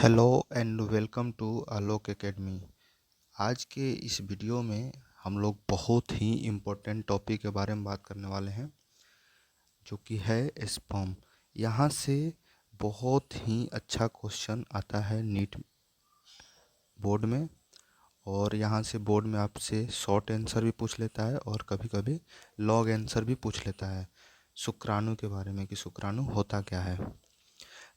Hello and welcome to Alok academy. आज के इस वीडियो में हम लोग बहुत ही इम्पोर्टेंट टॉपिक के बारे में बात करने वाले हैं, जो कि है स्पर्म। यहाँ से बहुत ही अच्छा क्वेश्चन आता है नीट बोर्ड में, और यहाँ से बोर्ड में आपसे शॉर्ट आंसर भी पूछ लेता है और कभी कभी लॉन्ग आंसर भी पूछ लेता है शुक्राणु के बारे में कि शुक्राणु होता क्या है।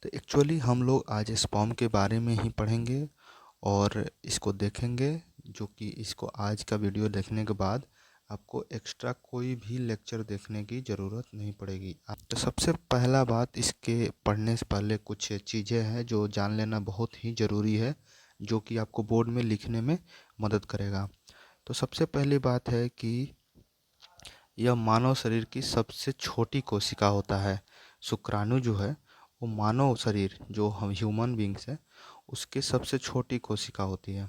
तो एक्चुअली हम लोग आज स्पर्म के बारे में ही पढ़ेंगे और इसको देखेंगे, जो कि इसको आज का वीडियो देखने के बाद आपको एक्स्ट्रा कोई भी लेक्चर देखने की ज़रूरत नहीं पड़ेगी। तो सबसे पहला बात, इसके पढ़ने से पहले कुछ चीज़ें हैं जो जान लेना बहुत ही ज़रूरी है, जो कि आपको बोर्ड में लिखने में मदद करेगा। तो सबसे पहली बात है कि यह मानव शरीर की सबसे छोटी कोशिका होता है। शुक्राणु जो है वो मानव शरीर, जो हम ह्यूमन बींग्स है, उसके सबसे छोटी कोशिका होती है।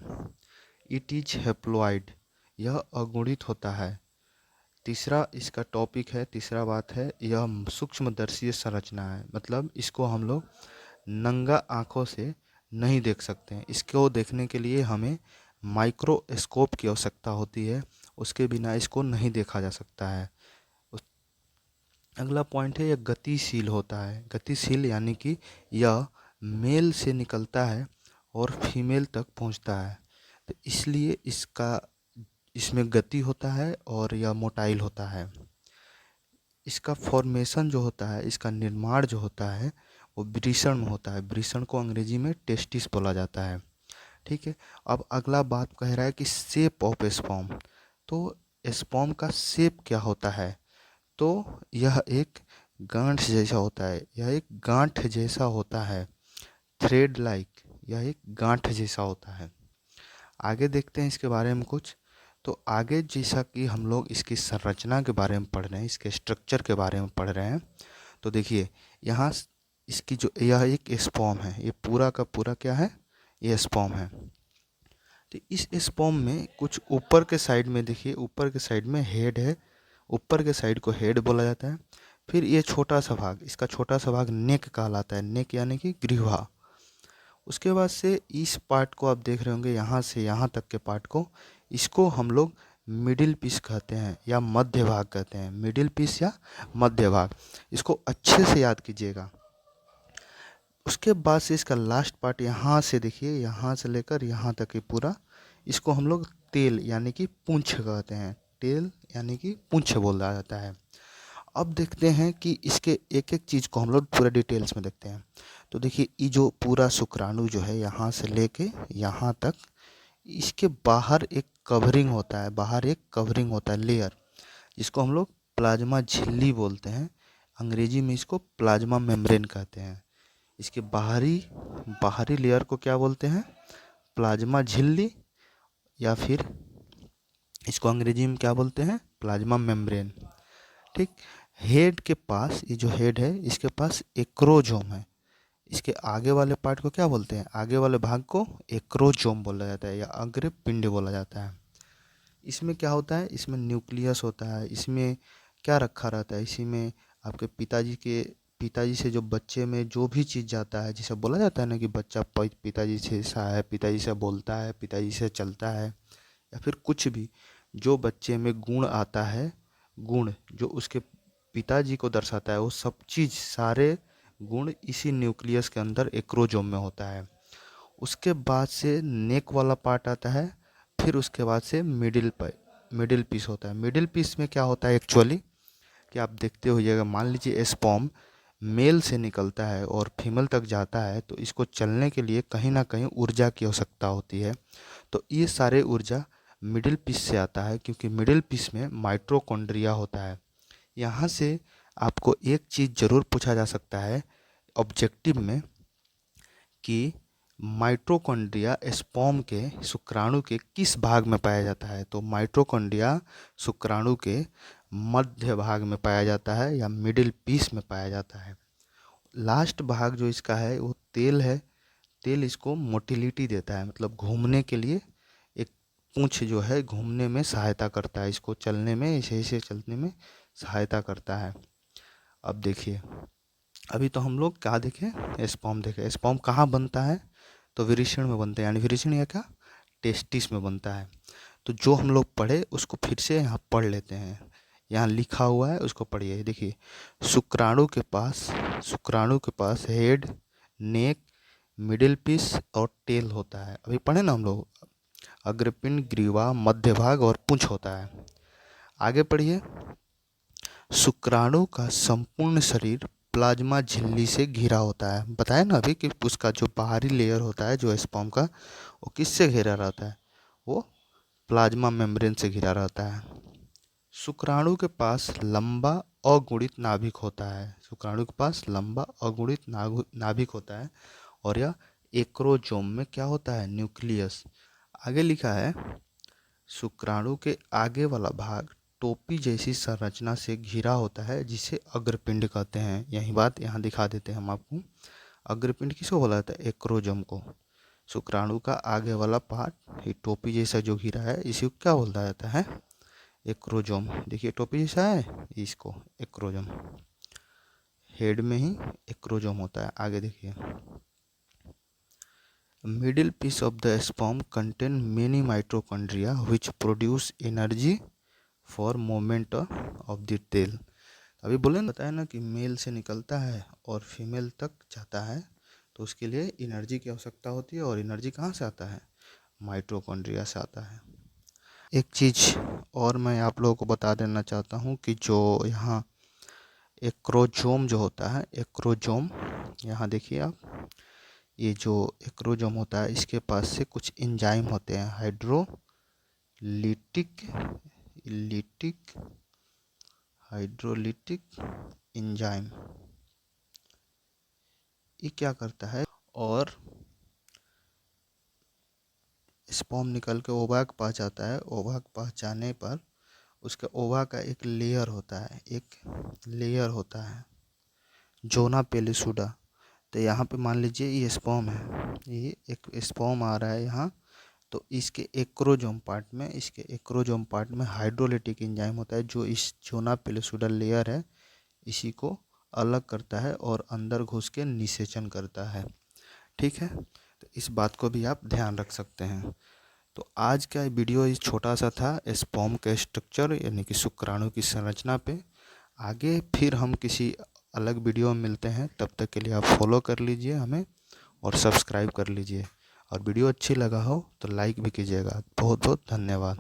इट इज हेप्लॉइड, यह अगुणित होता है। तीसरा इसका टॉपिक है, तीसरा बात है, यह सूक्ष्मदर्शीय संरचना है, मतलब इसको हम लोग नंगा आंखों से नहीं देख सकते हैं। इसको देखने के लिए हमें माइक्रोस्कोप की आवश्यकता होती है, उसके बिना इसको नहीं देखा जा सकता है। अगला पॉइंट है, यह गतिशील होता है। गतिशील यानी कि यह मेल से निकलता है और फीमेल तक पहुंचता है, तो इसलिए इसमें गति होता है और यह मोटाइल होता है। इसका फॉर्मेशन जो होता है, इसका निर्माण जो होता है, वो वृषण में होता है। वृषण को अंग्रेजी में टेस्टिस बोला जाता है। ठीक है। अब अगला बात कह रहा है कि शेप ऑफ स्पर्म। तो स्पर्म का शेप क्या होता है? तो यह एक गांठ जैसा होता है, यह एक गांठ जैसा होता है, थ्रेड लाइक, यह एक गांठ जैसा होता है। आगे देखते हैं इसके बारे में कुछ। तो आगे जैसा कि हम लोग इसकी संरचना के बारे में पढ़ रहे हैं, इसके स्ट्रक्चर के बारे में पढ़ रहे हैं, तो देखिए यहाँ इसकी जो यह एक स्पर्म है, ये पूरा का पूरा क्या है, ये स्पर्म है। तो इस स्पर्म में कुछ ऊपर के साइड में देखिए, ऊपर के साइड में हेड है, ऊपर के साइड को हेड बोला जाता है। फिर ये छोटा सा भाग, इसका छोटा सा भाग नेक कहलाता है, नेक यानी कि ग्रीवा। उसके बाद से इस पार्ट को आप देख रहे होंगे, यहाँ से यहाँ तक के पार्ट को, इसको हम लोग मिडिल पीस कहते हैं या मध्य भाग कहते हैं। मिडिल पीस या मध्य भाग, इसको अच्छे से याद कीजिएगा। उसके बाद से इसका लास्ट पार्ट यहाँ से देखिए, यहाँ से लेकर यहाँ तक ही पूरा, इसको हम लोग तेल यानी कि पूंछ कहते हैं। टेल यानी कि पूंछ बोला जाता है। अब देखते हैं कि इसके एक एक चीज़ को हम लोग पूरा डिटेल्स में देखते हैं। तो देखिए, ये जो पूरा शुक्राणु जो है, यहाँ से लेके यहाँ तक, इसके बाहर एक कवरिंग होता है, बाहर एक कवरिंग होता है, लेयर, जिसको हम लोग प्लाज्मा झिल्ली बोलते हैं। अंग्रेजी में इसको प्लाज्मा मेम्ब्रेन कहते हैं। इसके बाहरी बाहरी लेयर को क्या बोलते हैं? प्लाज्मा झिल्ली, या फिर इसको अंग्रेजी में क्या बोलते हैं? Plasma membrane. ठीक। हेड के पास, ये जो हेड है, इसके पास एक्रोजोम है। इसके आगे वाले पार्ट को क्या बोलते हैं? आगे वाले भाग को एक्रोजोम बोला जाता है या अग्र पिंड बोला जाता है। इसमें क्या होता है? इसमें न्यूक्लियस होता है। इसमें क्या रखा रहता है? इसी में आपके पिताजी से जो बच्चे में जो भी चीज़ जाता है, जिसे बोला जाता है ना कि बच्चा पिताजी से सा है, पिताजी से बोलता है, पिताजी से चलता है, या फिर कुछ भी जो बच्चे में गुण आता है, गुण जो उसके पिताजी को दर्शाता है, वो सब चीज़, सारे गुण इसी न्यूक्लियस के अंदर एक्रोजोम में होता है। उसके बाद से नेक वाला पार्ट आता है, फिर उसके बाद से मिडिल पीस होता है। मिडिल पीस में क्या होता है एक्चुअली, कि आप देखते होइएगा, मान लीजिए स्पर्म मेल से निकलता है और फीमेल तक जाता है, तो इसको चलने के लिए कहीं ना कहीं ऊर्जा की आवश्यकता होती है। तो ये सारे ऊर्जा मिडिल पीस से आता है, क्योंकि मिडिल पीस में माइटोकॉन्ड्रिया होता है। यहाँ से आपको एक चीज़ ज़रूर पूछा जा सकता है ऑब्जेक्टिव में, कि माइटोकॉन्ड्रिया स्पर्म के, शुक्राणु के किस भाग में पाया जाता है? तो माइटोकॉन्ड्रिया शुक्राणु के मध्य भाग में पाया जाता है या मिडिल पीस में पाया जाता है। लास्ट भाग जो इसका है वो तेल है। तेल इसको मोटिलिटी देता है, मतलब घूमने के लिए, एक पूंछ जो है घूमने में सहायता करता है, इसको चलने में, ऐसे ऐसे चलने में सहायता करता है। अब देखिए, अभी तो हम लोग क्या देखें? स्पर्म देखें। स्पर्म कहाँ बनता है? तो विरेचन में बनते हैं, यानी विरेचन या क्या, टेस्टिस में बनता है। तो जो हम लोग पढ़े उसको फिर से यहाँ पढ़ लेते हैं। यहाँ लिखा हुआ है उसको पढ़िए। देखिए, शुक्राणु के पास हेड, नेक, मिडिल पीस और टेल होता है। अभी पढ़े ना हम लोग, अग्रपिंड, ग्रीवा, मध्य भाग और पूंछ होता है। आगे पढ़िए। शुक्राणु का संपूर्ण शरीर प्लाज्मा झिल्ली से घिरा होता है। बताया ना अभी कि उसका जो बाहरी लेयर होता है जो स्पर्म का, वो किससे घिरा रहता है, वो प्लाज्मा मेम्ब्रेन से घिरा रहता है। शुक्राणु के पास लंबा अगुणित नाभिक होता है। शुक्राणु के पास लंबा अगुणित नाभिक होता है। और यह एक्रोजोम में क्या होता है, न्यूक्लियस। आगे लिखा है, शुक्राणु के आगे वाला भाग टोपी जैसी संरचना से घिरा होता है जिसे अग्रपिंड कहते हैं। यही बात यहाँ दिखा देते हैं हम आपको। अग्रपिंड किसको बोला जाता है, एक्रोजोम को। शुक्राणु का आगे वाला पार्ट, ये टोपी जैसा जो घिरा है, इसी को क्या बोला जाता है, एक्रोजोम। देखिए टोपी जैसा है, इसको एक्रोजोम। हेड में ही एक्रोजोम होता है। आगे देखिए, middle piece of the sperm contain many mitochondria which produce energy for movement of the tail. अभी बोले ना, बताया ना कि मेल से निकलता है और फीमेल तक जाता है, तो उसके लिए एनर्जी की आवश्यकता होती है। और एनर्जी कहाँ से आता है, माइटोकॉन्ड्रिया से आता है। एक चीज़ और मैं आप लोगों को बता देना चाहता हूँ कि जो यहाँ एक्रोजोम जो होता है, एक्रोजोम, यहाँ देखिए आप, ये जो एक्रोजोम होता है इसके पास से कुछ एंजाइम होते हैं, हाइड्रोलिटिक एंजाइम। ये क्या करता है, और स्पर्म निकल के ओवा के पास जाता है। ओवा के पास जाने पर उसका ओवा का एक लेयर होता है, जोना पेलिसुडा। तो यहाँ पे मान लीजिए ये स्पर्म है, ये एक स्पर्म आ रहा है यहाँ, तो इसके एक्रोजोम पार्ट में हाइड्रोलिटिक एंजाइम होता है जो इस जोना पेलिसुडा लेयर है इसी को अलग करता है और अंदर घुस के निषेचन करता है। ठीक है, तो इस बात को भी आप ध्यान रख सकते हैं। तो आज का वीडियो इस छोटा सा था स्पर्म के स्ट्रक्चर यानी कि शुक्राणु की संरचना पे। आगे फिर हम किसी अलग वीडियो में मिलते हैं, तब तक के लिए आप फॉलो कर लीजिए हमें और सब्सक्राइब कर लीजिए। और वीडियो अच्छी लगा हो तो लाइक भी कीजिएगा। बहुत बहुत धन्यवाद।